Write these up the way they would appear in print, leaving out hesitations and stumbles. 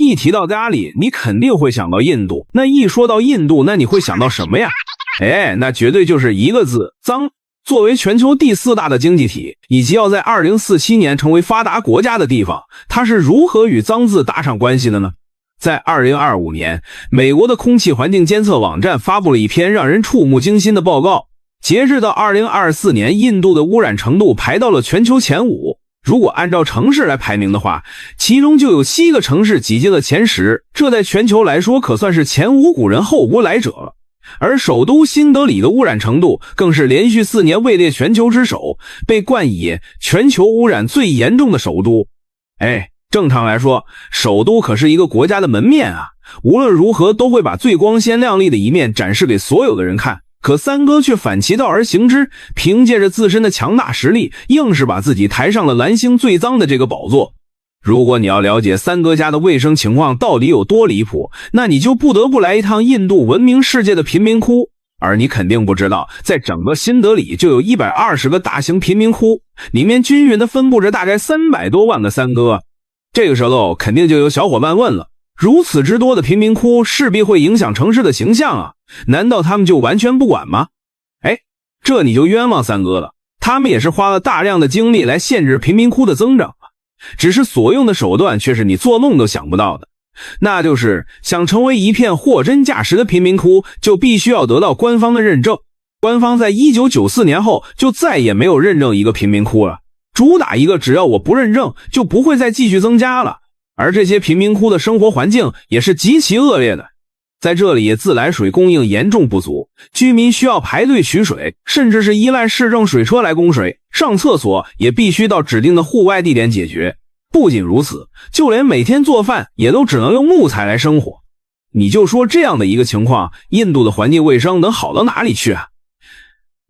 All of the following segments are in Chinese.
一提到咖喱，你肯定会想到印度。那一说到印度，那你会想到什么呀？那绝对就是一个字，脏。作为全球第4大的经济体，以及要在2047年成为发达国家的地方，它是如何与脏字搭上关系的呢？在2025年，美国的空气环境监测网站发布了一篇让人触目惊心的报告。截至到2024年，印度的污染程度排到了全球前5。如果按照城市来排名的话，其中就有7个城市挤进了前10，这在全球来说可算是前无古人后无来者了。而首都新德里的污染程度更是连续4年位列全球之首，被冠以全球污染最严重的首都。正常来说，首都可是一个国家的门面啊，无论如何都会把最光鲜亮丽的一面展示给所有的人看。可三哥却反其道而行之，凭借着自身的强大实力，硬是把自己抬上了蓝星最脏的这个宝座。如果你要了解三哥家的卫生情况到底有多离谱，那你就不得不来一趟印度闻名世界的贫民窟。而你肯定不知道，在整个新德里就有120个大型贫民窟，里面均匀地分布着大概300多万个三哥。这个时候肯定就有小伙伴问了，如此之多的贫民窟势必会影响城市的形象啊，难道他们就完全不管吗？这你就冤枉三哥了，他们也是花了大量的精力来限制贫民窟的增长啊，只是所用的手段却是你做梦都想不到的。那就是想成为一片货真价实的贫民窟，就必须要得到官方的认证。官方在1994年后就再也没有认证一个贫民窟了，主打一个只要我不认证就不会再继续增加了。而这些贫民窟的生活环境也是极其恶劣的，在这里自来水供应严重不足，居民需要排队取水，甚至是依赖市政水车来供水，上厕所也必须到指定的户外地点解决。不仅如此，就连每天做饭也都只能用木材来生火。你就说这样的一个情况，印度的环境卫生能好到哪里去啊？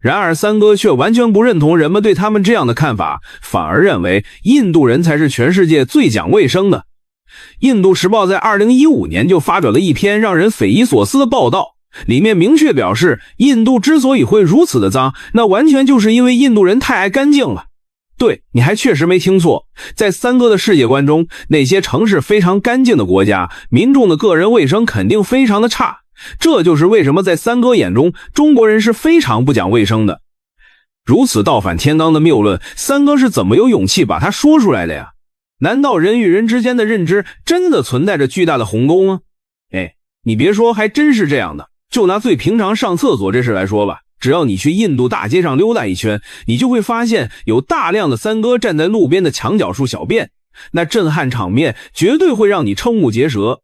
然而三哥却完全不认同人们对他们这样的看法，反而认为印度人才是全世界最讲卫生的。印度时报在2015年就发表了一篇让人匪夷所思的报道，里面明确表示，印度之所以会如此的脏，那完全就是因为印度人太爱干净了。对，你还确实没听错，在三哥的世界观中，那些城市非常干净的国家，民众的个人卫生肯定非常的差。这就是为什么在三哥眼中，中国人是非常不讲卫生的。如此倒反天罡的谬论，三哥是怎么有勇气把它说出来的呀？难道人与人之间的认知真的存在着巨大的鸿沟吗？你别说，还真是这样的。就拿最平常上厕所这事来说吧，只要你去印度大街上溜达一圈，你就会发现有大量的三哥站在路边的墙角处小便，那震撼场面绝对会让你瞠目结舌。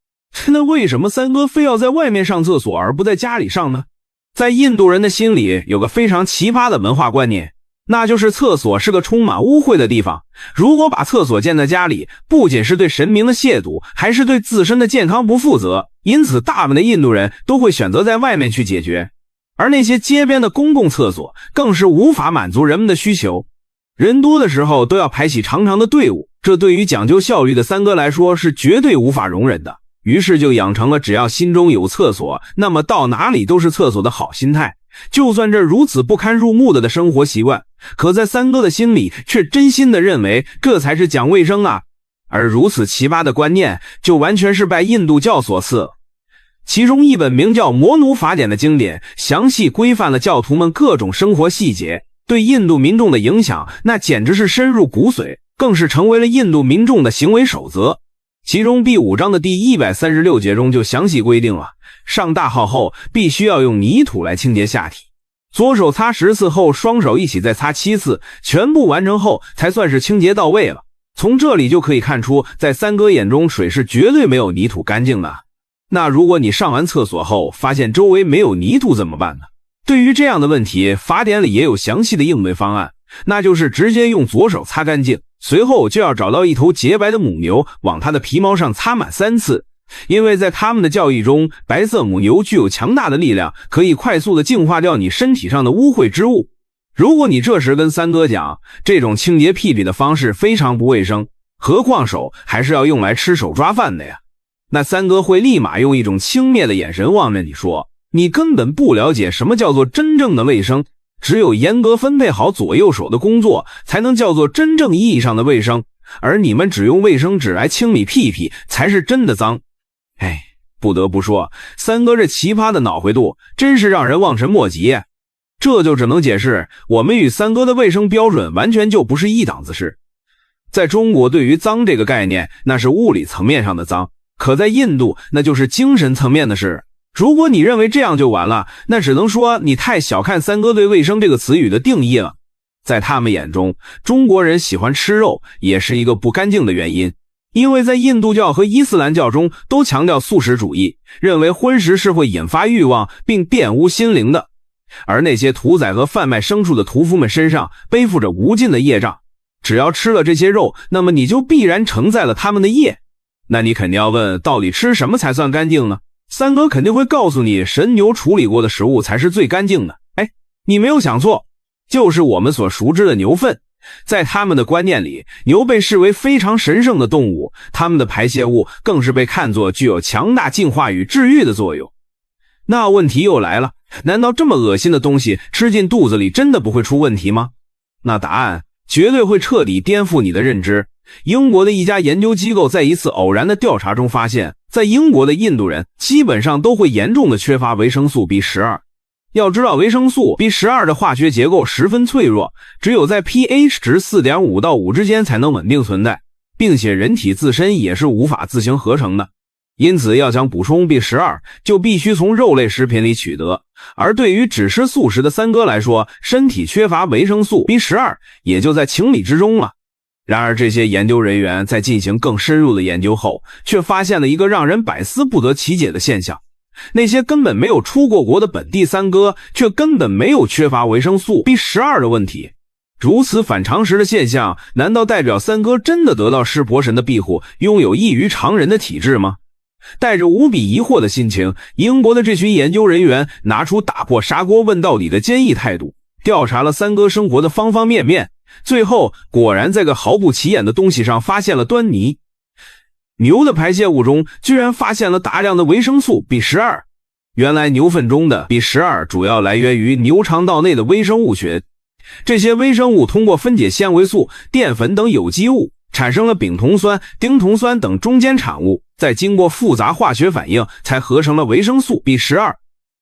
那为什么三哥非要在外面上厕所而不在家里上呢？在印度人的心里有个非常奇葩的文化观念，那就是厕所是个充满污秽的地方。如果把厕所建在家里，不仅是对神明的亵渎，还是对自身的健康不负责。因此大部分的印度人都会选择在外面去解决。而那些街边的公共厕所更是无法满足人们的需求，人多的时候都要排起长长的队伍，这对于讲究效率的三哥来说是绝对无法容忍的。于是就养成了只要心中有厕所，那么到哪里都是厕所的好心态。就算这如此不堪入目的生活习惯，可在三哥的心里却真心的认为这才是讲卫生啊。而如此奇葩的观念就完全是拜印度教所赐了。其中一本名叫《摩奴法典》的经典详细规范了教徒们各种生活细节，对印度民众的影响那简直是深入骨髓，更是成为了印度民众的行为守则。其中第5章的第136节中就详细规定了，上大号后必须要用泥土来清洁下体，左手擦10次后双手一起再擦7次，全部完成后才算是清洁到位了。从这里就可以看出，在三哥眼中水是绝对没有泥土干净的。那如果你上完厕所后发现周围没有泥土怎么办呢？对于这样的问题，法典里也有详细的应对方案，那就是直接用左手擦干净，随后就要找到一头洁白的母牛，往它的皮毛上擦满3次。因为在他们的教义中，白色母牛具有强大的力量，可以快速的净化掉你身体上的污秽之物。如果你这时跟三哥讲，这种清洁屁屁的方式非常不卫生，何况手还是要用来吃手抓饭的呀，那三哥会立马用一种轻蔑的眼神望着你说，你根本不了解什么叫做真正的卫生，只有严格分配好左右手的工作，才能叫做真正意义上的卫生。而你们只用卫生纸来清理屁屁才是真的脏。哎，不得不说，三哥这奇葩的脑回度真是让人望尘莫及。这就只能解释我们与三哥的卫生标准完全就不是一档子事。在中国，对于脏这个概念，那是物理层面上的脏，可在印度那就是精神层面的事。如果你认为这样就完了，那只能说你太小看三哥对卫生这个词语的定义了。在他们眼中，中国人喜欢吃肉也是一个不干净的原因，因为在印度教和伊斯兰教中都强调素食主义，认为荤食是会引发欲望并玷污心灵的。而那些屠宰和贩卖牲畜的屠夫们身上背负着无尽的业障，只要吃了这些肉，那么你就必然承载了他们的业。那你肯定要问，到底吃什么才算干净呢？三哥肯定会告诉你，神牛处理过的食物才是最干净的。哎，你没有想错，就是我们所熟知的牛粪。在他们的观念里，牛被视为非常神圣的动物，它们的排泄物更是被看作具有强大净化与治愈的作用。那问题又来了，难道这么恶心的东西吃进肚子里真的不会出问题吗？那答案绝对会彻底颠覆你的认知。英国的一家研究机构在一次偶然的调查中发现，在英国的印度人基本上都会严重的缺乏维生素 B12。要知道，维生素 B12 的化学结构十分脆弱，只有在 pH 值 4.5 到5之间才能稳定存在，并且人体自身也是无法自行合成的。因此要想补充 B12 就必须从肉类食品里取得，而对于只吃素食的三哥来说，身体缺乏维生素 B12 也就在情理之中了。然而这些研究人员在进行更深入的研究后，却发现了一个让人百思不得其解的现象，那些根本没有出过国的本地三哥却根本没有缺乏维生素 B12 的问题。如此反常识的现象，难道代表三哥真的得到湿婆神的庇护，拥有异于常人的体质吗？带着无比疑惑的心情，英国的这群研究人员拿出打破砂锅问到底的坚毅态度，调查了三哥生活的方方面面，最后果然在个毫不起眼的东西上发现了端倪。牛的排泄物中居然发现了大量的维生素 B12。原来牛粪中的 B12 主要来源于牛肠道内的微生物群，这些微生物通过分解纤维素、淀粉等有机物，产生了丙酮酸、丁酮酸等中间产物，再经过复杂化学反应才合成了维生素 B12。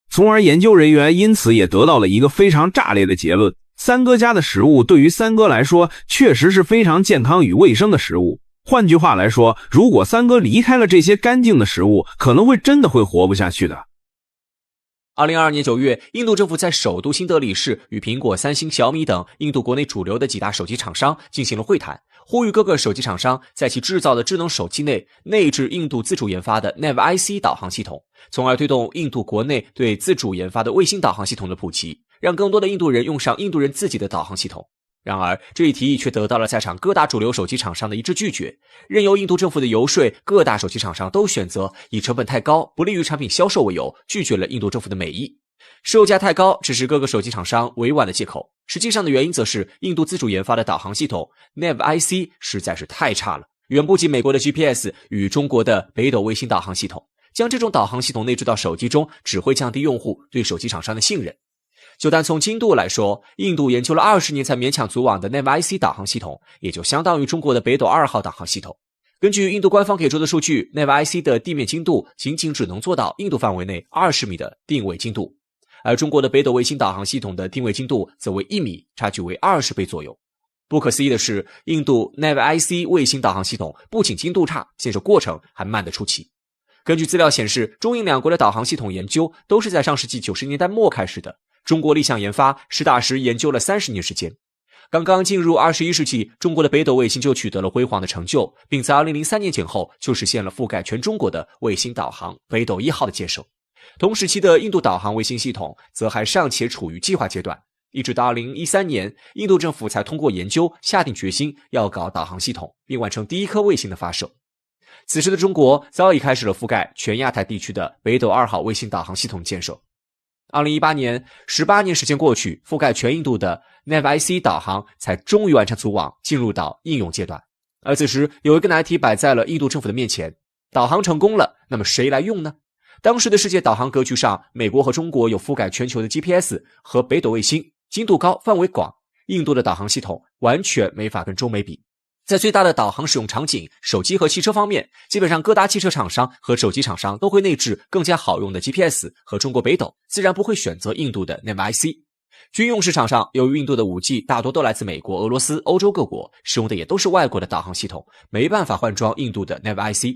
从而研究人员因此也得到了一个非常炸裂的结论，三哥家的食物对于三哥来说确实是非常健康与卫生的食物。换句话来说，如果三哥离开了这些干净的食物，可能会真的会活不下去的。2022年9月，印度政府在首都新德里市与苹果、三星、小米等印度国内主流的几大手机厂商进行了会谈，呼吁各个手机厂商在其制造的智能手机内置印度自主研发的 NAV-IC 导航系统，从而推动印度国内对自主研发的卫星导航系统的普及，让更多的印度人用上印度人自己的导航系统。然而，这一提议却得到了在场各大主流手机厂商的一致拒绝。任由印度政府的游说，各大手机厂商都选择以成本太高、不利于产品销售为由，拒绝了印度政府的美意。售价太高只是各个手机厂商委婉的借口，实际上的原因则是印度自主研发的导航系统 NAV-IC 实在是太差了，远不及美国的 GPS 与中国的北斗卫星导航系统。将这种导航系统内置到手机中，只会降低用户对手机厂商的信任。就单从精度来说，印度研究了20年才勉强组网的 NAV-IC 导航系统，也就相当于中国的北斗2号导航系统。根据印度官方给出的数据， NAV-IC 的地面精度仅只能做到印度范围内20米的定位精度，而中国的北斗卫星导航系统的定位精度则为1米，差距为20倍左右。不可思议的是，印度 NAV-IC 卫星导航系统不仅精度差，建设过程还慢得出奇。根据资料显示，中印两国的导航系统研究都是在上世纪90年代末开始的，中国立项研发，实打实研究了30年时间。刚刚进入21世纪，中国的北斗卫星就取得了辉煌的成就，并在2003年前后就实现了覆盖全中国的卫星导航北斗1号的建设。同时期的印度导航卫星系统则还尚且处于计划阶段，一直到2013年，印度政府才通过研究下定决心要搞导航系统，并完成第一颗卫星的发射。此时的中国早已开始了覆盖全亚太地区的北斗2号卫星导航系统建设。2018年，18年时间过去，覆盖全印度的 NAV-IC 导航才终于完成组网，进入到应用阶段。而此时有一个难题摆在了印度政府的面前，导航成功了，那么谁来用呢？当时的世界导航格局上，美国和中国有覆盖全球的 GPS 和北斗卫星，精度高，范围广，印度的导航系统完全没法跟中美比。在最大的导航使用场景，手机和汽车方面，基本上各大汽车厂商和手机厂商都会内置更加好用的 GPS 和中国北斗，自然不会选择印度的 NavIC。军用市场上，由于印度的 5G 大多都来自美国、俄罗斯、欧洲各国，使用的也都是外国的导航系统，没办法换装印度的 NavIC。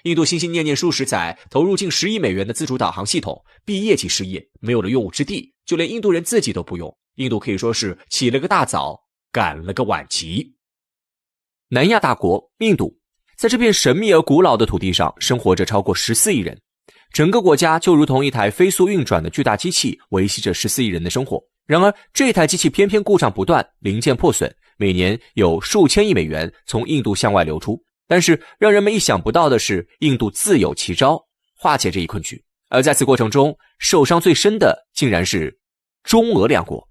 印度心心念念数十载，投入近10亿美元的自主导航系统，毕业即失业，没有了用武之地，就连印度人自己都不用。印度可以说是起了个大早，赶了个晚集。南亚大国印度，在这片神秘而古老的土地上，生活着超过14亿人。整个国家就如同一台飞速运转的巨大机器，维系着14亿人的生活。然而，这台机器偏偏故障不断，零件破损，每年有数千亿美元从印度向外流出。但是，让人们意想不到的是，印度自有奇招，化解这一困局。而在此过程中，受伤最深的竟然是中俄两国。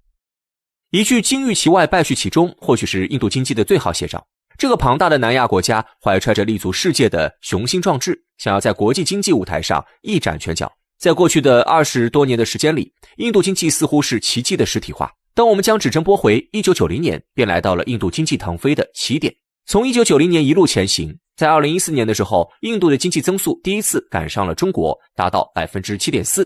一句金玉其外，败絮其中，或许是印度经济的最好写照。这个庞大的南亚国家怀揣着立足世界的雄心壮志，想要在国际经济舞台上一展拳脚。在过去的20多年的时间里，印度经济似乎是奇迹的实体化。当我们将指针拨回1990年，便来到了印度经济腾飞的起点。从1990年一路前行，在2014年的时候，印度的经济增速第一次赶上了中国，达到 7.4%。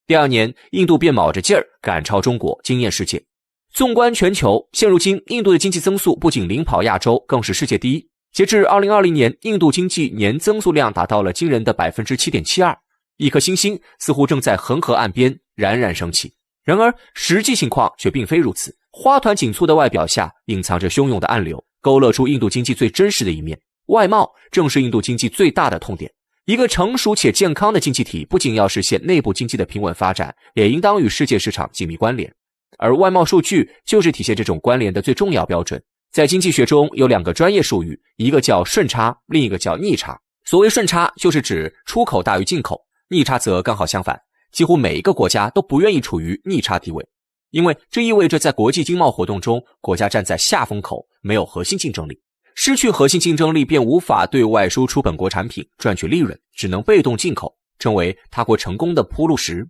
第二年，印度便卯着劲儿赶超中国，惊艳世界。纵观全球，现如今印度的经济增速不仅领跑亚洲，更是世界第一。截至2020年，印度经济年增速量达到了惊人的 7.72%， 一颗星星似乎正在恒河岸边冉冉升起。然而实际情况却并非如此，花团锦簇的外表下隐藏着汹涌的暗流，勾勒出印度经济最真实的一面。外贸正是印度经济最大的痛点。一个成熟且健康的经济体不仅要实现内部经济的平稳发展，也应当与世界市场紧密关联。而外贸数据就是体现这种关联的最重要标准。在经济学中有2个专业术语，一个叫顺差，另一个叫逆差。所谓顺差就是指出口大于进口，逆差则刚好相反，几乎每一个国家都不愿意处于逆差地位，因为这意味着在国际经贸活动中，国家站在下风口，没有核心竞争力。失去核心竞争力，便无法对外输出本国产品赚取利润，只能被动进口，成为他国成功的铺路石。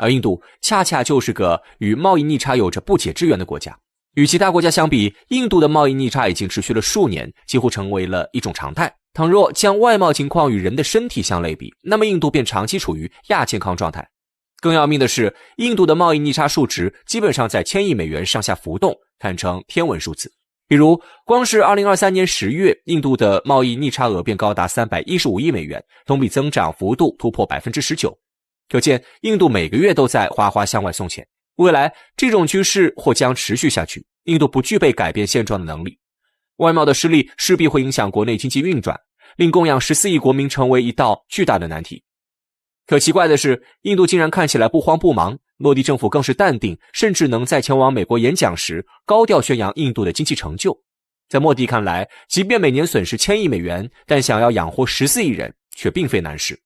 而印度恰恰就是个与贸易逆差有着不解之缘的国家。与其他国家相比，印度的贸易逆差已经持续了数年，几乎成为了一种常态。倘若将外贸情况与人的身体相类比，那么印度便长期处于亚健康状态。更要命的是，印度的贸易逆差数值基本上在1000亿美元上下浮动，堪称天文数字。比如，光是2023年10月，印度的贸易逆差额便高达315亿美元，同比增长幅度突破 19%。可见，印度每个月都在哗哗向外送钱。未来，这种趋势或将持续下去，印度不具备改变现状的能力。外贸的失利势必会影响国内经济运转，令供养14亿国民成为一道巨大的难题。可奇怪的是，印度竟然看起来不慌不忙，莫迪政府更是淡定，甚至能在前往美国演讲时高调宣扬印度的经济成就。在莫迪看来，即便每年损失1000亿美元，但想要养活14亿人却并非难事。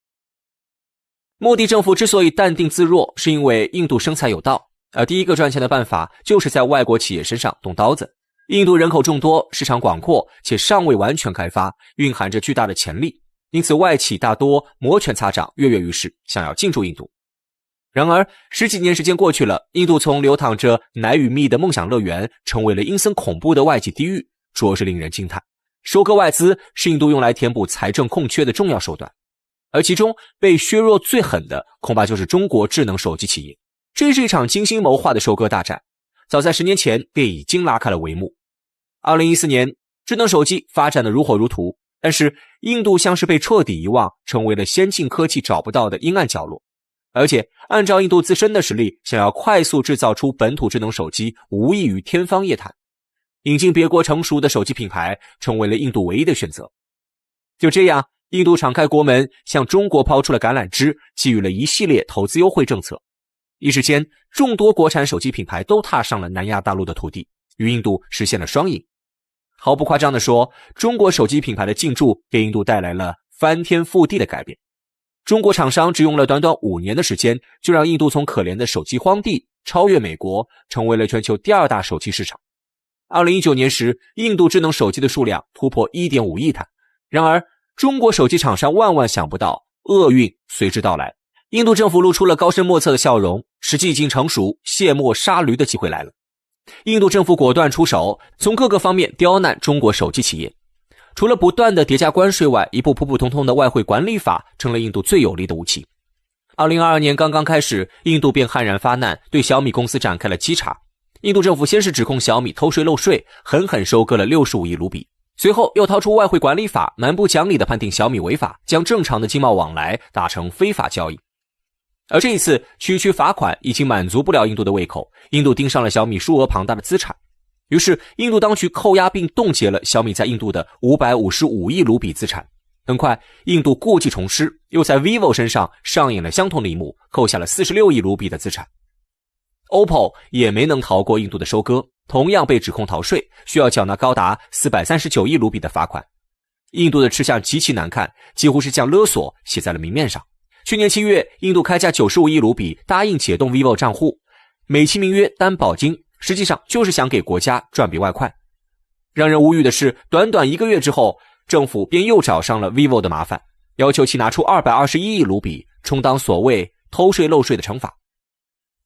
莫迪政府之所以淡定自若，是因为印度生财有道，而第一个赚钱的办法就是在外国企业身上动刀子。印度人口众多，市场广阔，且尚未完全开发，蕴含着巨大的潜力，因此外企大多摩拳擦掌，跃跃欲试，想要进驻印度。然而10几年时间过去了，印度从流淌着奶与蜜的梦想乐园，成为了阴森恐怖的外籍地狱，着实令人惊叹。收割外资是印度用来填补财政空缺的重要手段，而其中被削弱最狠的恐怕就是中国智能手机企业。这是一场精心谋划的收割大战，早在10年前便已经拉开了帷幕。2014年，智能手机发展的如火如荼，但是印度像是被彻底遗忘，成为了先进科技找不到的阴暗角落。而且按照印度自身的实力，想要快速制造出本土智能手机，无异于天方夜谭。引进别国成熟的手机品牌，成为了印度唯一的选择。就这样，印度敞开国门，向中国抛出了橄榄枝，给予了一系列投资优惠政策。一时间，众多国产手机品牌都踏上了南亚大陆的土地，与印度实现了双赢。毫不夸张地说，中国手机品牌的进驻给印度带来了翻天覆地的改变。中国厂商只用了短短5年的时间，就让印度从可怜的手机荒地超越美国，成为了全球第2大手机市场。2019年时，印度智能手机的数量突破 1.5 亿台。然而，中国手机厂商万万想不到，厄运随之到来。印度政府露出了高深莫测的笑容，时机已经成熟，卸磨杀驴的机会来了。印度政府果断出手，从各个方面刁难中国手机企业。除了不断的叠加关税外，一部普普通通的外汇管理法成了印度最有力的武器。2022年刚刚开始，印度便悍然发难，对小米公司展开了稽查。印度政府先是指控小米偷税漏税，狠狠收割了65亿卢比，随后又掏出外汇管理法，蛮不讲理地判定小米违法，将正常的经贸往来打成非法交易。而这一次区区罚款已经满足不了印度的胃口，印度盯上了小米数额庞大的资产。于是印度当局扣押并冻结了小米在印度的555亿卢比资产。很快印度故技重施，又在 vivo 身上上演了相同的一幕，扣下了46亿卢比的资产。OPPO 也没能逃过印度的收割，同样被指控逃税，需要缴纳高达439亿卢比的罚款。印度的吃相极其难看，几乎是将勒索写在了明面上。去年7月，印度开价95亿卢比答应解冻 vivo 账户，美其名曰担保金，实际上就是想给国家赚笔外快。让人无语的是，短短1个月之后，政府便又找上了 vivo 的麻烦，要求其拿出221亿卢比充当所谓偷税漏税的惩罚。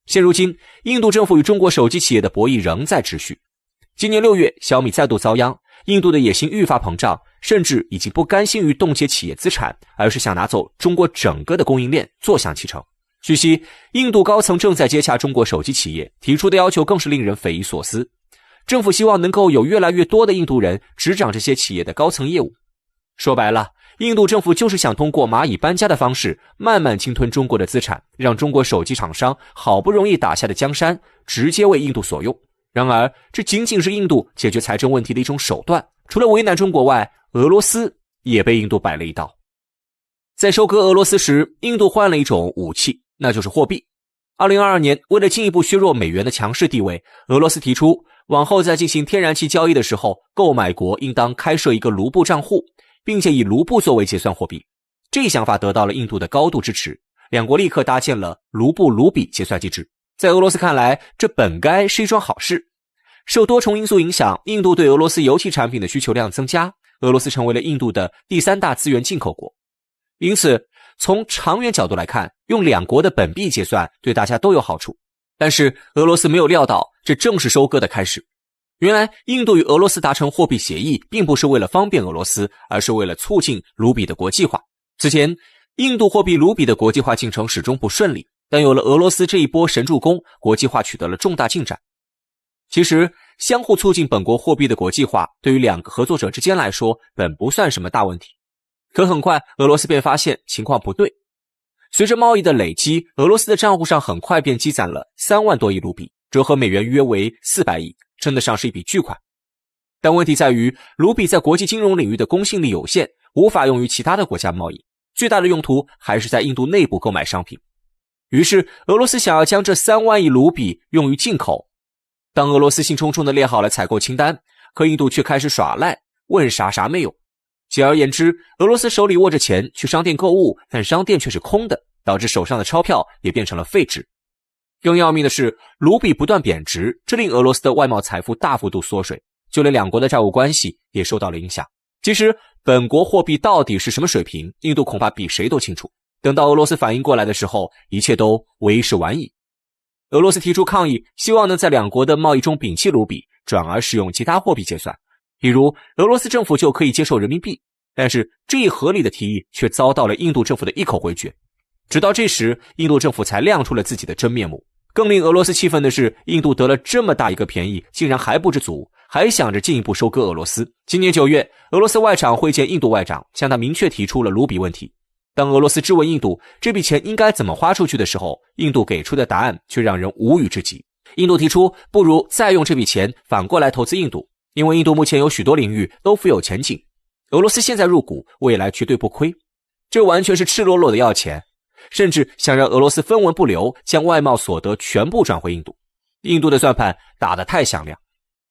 现如今，印度政府与中国手机企业的博弈仍在持续。今年6月，小米再度遭殃，印度的野心愈发膨胀，甚至已经不甘心于冻结企业资产，而是想拿走中国整个的供应链，坐享其成。据悉，印度高层正在接洽中国手机企业，提出的要求更是令人匪夷所思。政府希望能够有越来越多的印度人执掌这些企业的高层业务。说白了，印度政府就是想通过蚂蚁搬家的方式，慢慢侵吞中国的资产，让中国手机厂商好不容易打下的江山，直接为印度所用。然而，这仅仅是印度解决财政问题的一种手段，除了为难中国外，俄罗斯也被印度摆了一道。在收割俄罗斯时，印度换了一种武器，那就是货币。2022年，为了进一步削弱美元的强势地位，俄罗斯提出，往后在进行天然气交易的时候，购买国应当开设一个卢布账户，并且以卢布作为结算货币。这一想法得到了印度的高度支持，两国立刻搭建了卢布卢比结算机制。在俄罗斯看来，这本该是一桩好事。受多重因素影响，印度对俄罗斯油气产品的需求量增加，俄罗斯成为了印度的第3大资源进口国。因此，从长远角度来看，用两国的本币结算对大家都有好处。但是俄罗斯没有料到，这正是收割的开始。原来印度与俄罗斯达成货币协议，并不是为了方便俄罗斯，而是为了促进卢比的国际化。此前，印度货币卢比的国际化进程始终不顺利，但有了俄罗斯这一波神助攻，国际化取得了重大进展。其实，相互促进本国货币的国际化，对于两个合作者之间来说，本不算什么大问题。可很快，俄罗斯便发现情况不对。随着贸易的累积，俄罗斯的账户上很快便积攒了3万多亿卢比，折合美元约为400亿，称得上是一笔巨款。但问题在于，卢比在国际金融领域的公信力有限，无法用于其他的国家贸易，最大的用途还是在印度内部购买商品。于是，俄罗斯想要将这3万亿卢比用于进口。当俄罗斯兴冲冲地列好了采购清单，可印度却开始耍赖，问啥啥没有。简而言之，俄罗斯手里握着钱去商店购物，但商店却是空的，导致手上的钞票也变成了废纸。更要命的是，卢比不断贬值，这令俄罗斯的外贸财富大幅度缩水，就连两国的债务关系也受到了影响。其实，本国货币到底是什么水平，印度恐怕比谁都清楚。等到俄罗斯反应过来的时候，一切都为时晚矣。俄罗斯提出抗议，希望能在两国的贸易中摒弃卢比，转而使用其他货币结算。比如，俄罗斯政府就可以接受人民币，但是这一合理的提议却遭到了印度政府的一口回绝。直到这时，印度政府才亮出了自己的真面目。更令俄罗斯气愤的是，印度得了这么大一个便宜，竟然还不知足，还想着进一步收割俄罗斯。今年9月，俄罗斯外长会见印度外长，向他明确提出了卢比问题。当俄罗斯质问印度这笔钱应该怎么花出去的时候，印度给出的答案却让人无语至极。印度提出，不如再用这笔钱反过来投资印度，因为印度目前有许多领域都富有前景，俄罗斯现在入股，未来绝对不亏。这完全是赤裸裸的要钱，甚至想让俄罗斯分文不留，将外贸所得全部转回印度。印度的算盘打得太响亮，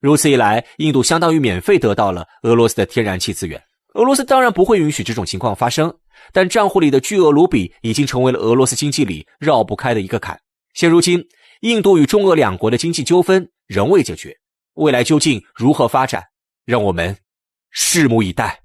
如此一来，印度相当于免费得到了俄罗斯的天然气资源。俄罗斯当然不会允许这种情况发生，但账户里的巨额卢比已经成为了俄罗斯经济里绕不开的一个坎。现如今，印度与中俄两国的经济纠纷仍未解决，未来究竟如何发展，让我们拭目以待。